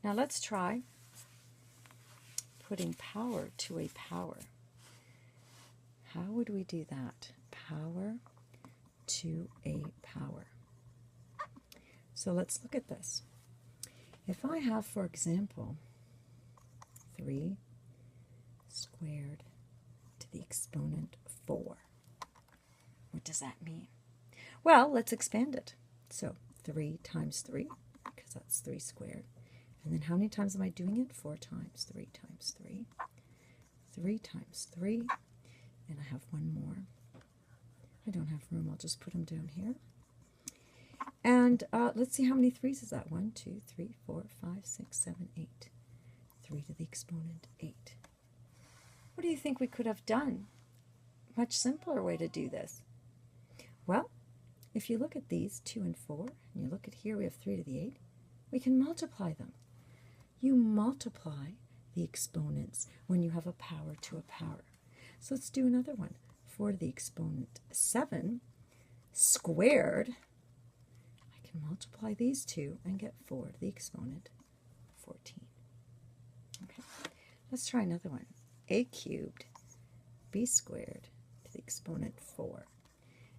Now let's try putting power to a power. How would we do that? Power to a power. So let's look at this. If I have, for example, 3 squared to the exponent 4, what does that mean? Well, let's expand it. So 3 times 3, because that's 3 squared. And then how many times am I doing it? 4 times 3 times 3. 3 times 3. And I have one more. I don't have room. I'll just put them down here. And let's see how many 3's is that. 1, 2, 3, 4, 5, 6, 7, 8. 3 to the exponent 8. What do you think we could have done? Much simpler way to do this. Well, if you look at these 2 and 4, and you look at here, we have 3 to the 8, we can multiply them. You multiply the exponents when you have a power to a power. So let's do another one. 4 to the exponent 7 squared. I can multiply these two and get 4 to the exponent 14. Okay, let's try another one. A cubed b squared to the exponent 4.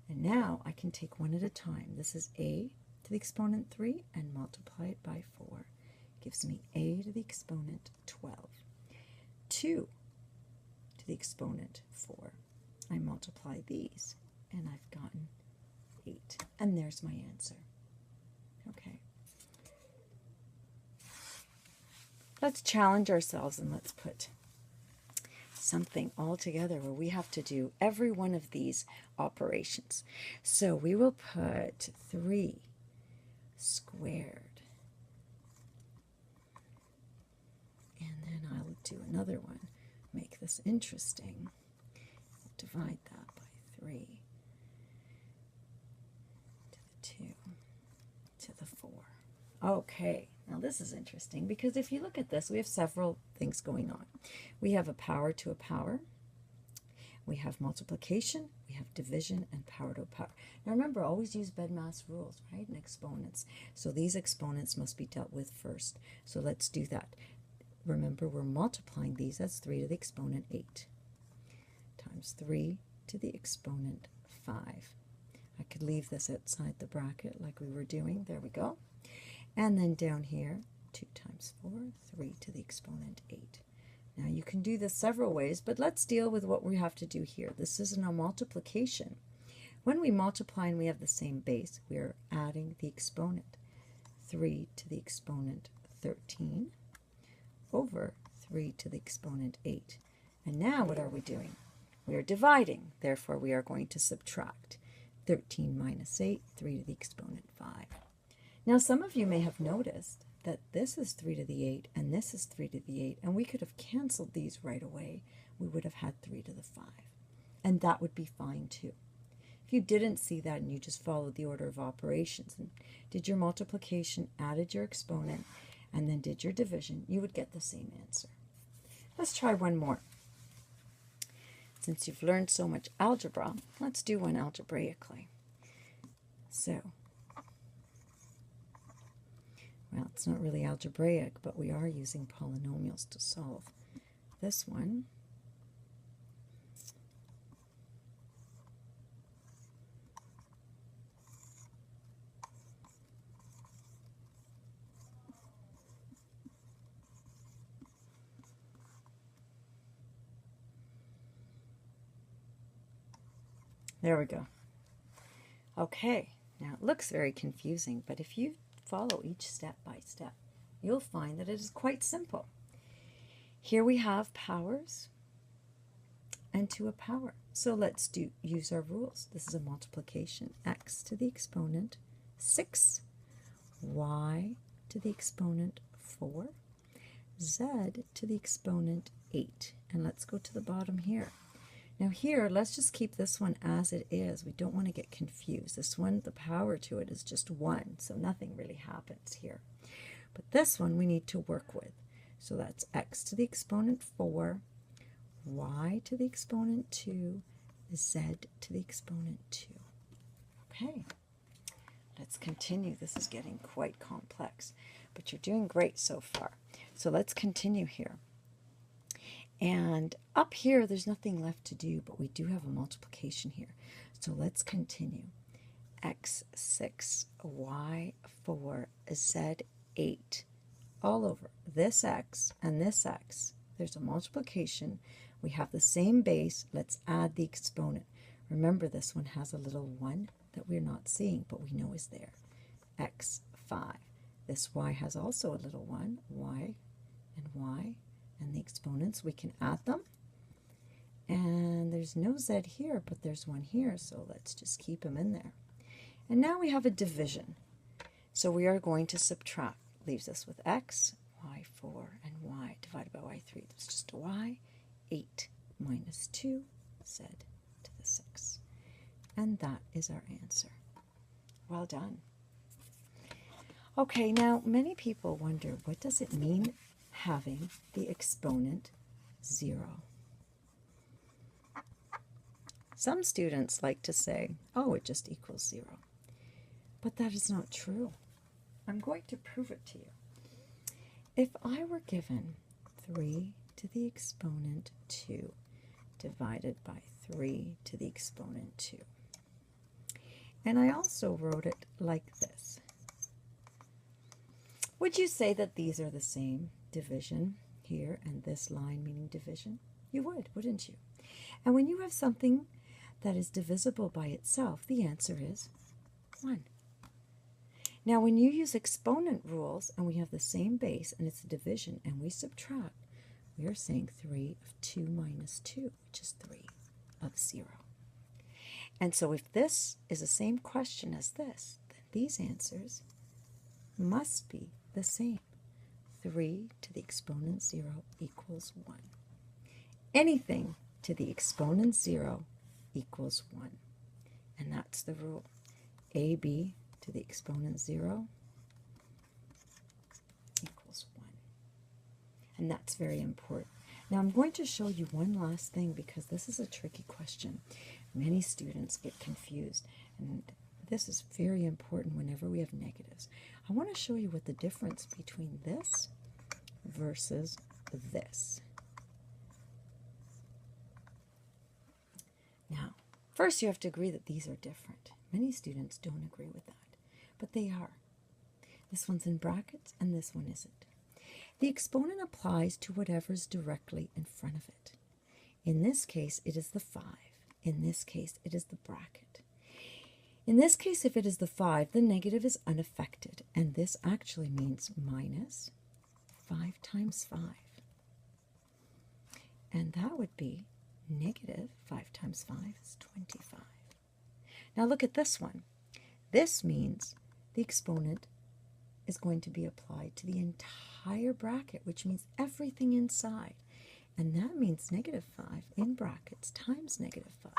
And now I can take one at a time. This is a to the exponent 3 and multiply it by 4. Gives me a to the exponent 12. 2 to the exponent 4. I multiply these and I've gotten 8. And there's my answer. Okay. Let's challenge ourselves and let's put something all together where we have to do every one of these operations. So we will put 3 squared. And then I'll do another one. Make this interesting. Divide that by 3 to the 2 to the 4. Okay, now this is interesting because if you look at this, we have several things going on. We have a power to a power. We have multiplication, we have division, and power to a power. Now remember, always use BEDMAS rules, right, and exponents. So these exponents must be dealt with first. So let's do that. Remember, we're multiplying these. That's 3 to the exponent 8 times 3 to the exponent 5. I could leave this outside the bracket like we were doing. There we go. And then down here, 2 times 4, 3 to the exponent 8. Now you can do this several ways, but let's deal with what we have to do here. This is a multiplication. When we multiply and we have the same base, we are adding the exponent. 3 to the exponent 13 over 3 to the exponent 8. And now what are we doing? We are dividing. Therefore, we are going to subtract. 13 minus 8, 3 to the exponent 5. Now, some of you may have noticed that this is 3 to the 8 and this is 3 to the 8, and we could have canceled these right away. We would have had 3 to the 5, and that would be fine too. If you didn't see that and you just followed the order of operations and did your multiplication, added your exponent, and then did your division, you would get the same answer. Let's try one more. Since you've learned so much algebra, let's do one algebraically. So, well, it's not really algebraic, but we are using polynomials to solve this one. There we go. Okay, now it looks very confusing, but if you follow each step by step, you'll find that it is quite simple. Here we have powers and to a power. So let's use our rules. This is a multiplication. X to the exponent 6, y to the exponent 4, z to the exponent 8. And let's go to the bottom here. Now here, let's just keep this one as it is. We don't want to get confused. This one, the power to it is just 1, so nothing really happens here. But this one we need to work with. So that's x to the exponent 4, y to the exponent 2, z to the exponent 2. Okay, let's continue. This is getting quite complex. but you're doing great so far. So let's continue here. And up here, there's nothing left to do, but we do have a multiplication here. So let's continue. X6, Y4, Z8. All over. This X and this X. There's a multiplication. We have the same base. Let's add the exponent. Remember, this one has a little 1 that we're not seeing, but we know is there. X5. This Y has also a little 1. Y and Y. And the exponents, we can add them. And there's no Z here, but there's 1 here, so let's just keep them in there. And now we have a division. So we are going to subtract. Leaves us with X, Y4, and Y divided by Y3. That's just a Y. 8 minus 2, Z to the 6. And that is our answer. Well done. Okay, now many people wonder, what does it mean having the exponent 0? Some students like to say, oh, it just equals 0. But that is not true. I'm going to prove it to you. If I were given 3 to the exponent 2 divided by 3 to the exponent 2, and I also wrote it like this, would you say that these are the same? Division here and this line meaning division? You would, wouldn't you? And when you have something that is divisible by itself, the answer is 1. Now, when you use exponent rules and we have the same base and it's a division and we subtract, we are saying 3 of 2 minus 2, which is 3 of 0. And so if this is the same question as this, then these answers must be the same. 3 to the exponent 0 equals 1. Anything to the exponent 0 equals 1. And that's the rule. AB to the exponent 0 equals 1. And that's very important. Now I'm going to show you one last thing because this is a tricky question. Many students get confused, and this is very important whenever we have negatives. I want to show you what the difference between this versus this. Now, first you have to agree that these are different. Many students don't agree with that, but they are. This one's in brackets and this one isn't. The exponent applies to whatever's directly in front of it. In this case, it is the 5. In this case, it is the bracket. In this case, if it is the 5, the negative is unaffected, and this actually means minus 5 times 5. And that would be negative 5 times 5 is 25. Now look at this one. This means the exponent is going to be applied to the entire bracket, which means everything inside. And that means negative 5 in brackets times negative 5.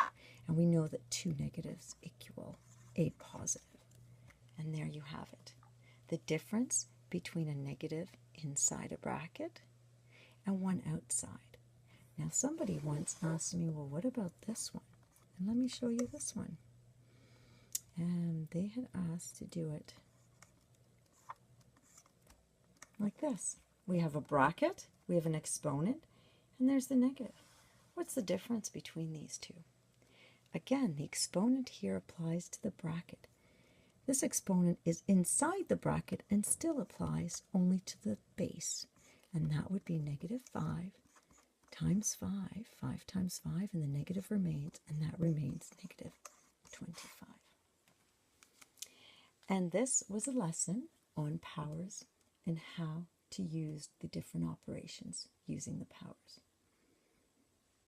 And we know that 2 negatives equal a positive. And there you have it. The difference between a negative inside a bracket and one outside. Now somebody once asked me, well, what about this one? And let me show you this one. And they had asked to do it like this. We have a bracket, we have an exponent, and there's the negative. What's the difference between these two? Again, the exponent here applies to the bracket. This exponent is inside the bracket and still applies only to the base. And that would be negative 5 times 5, 5 times 5, and the negative remains, and that remains negative 25. And this was a lesson on powers and how to use the different operations using the powers.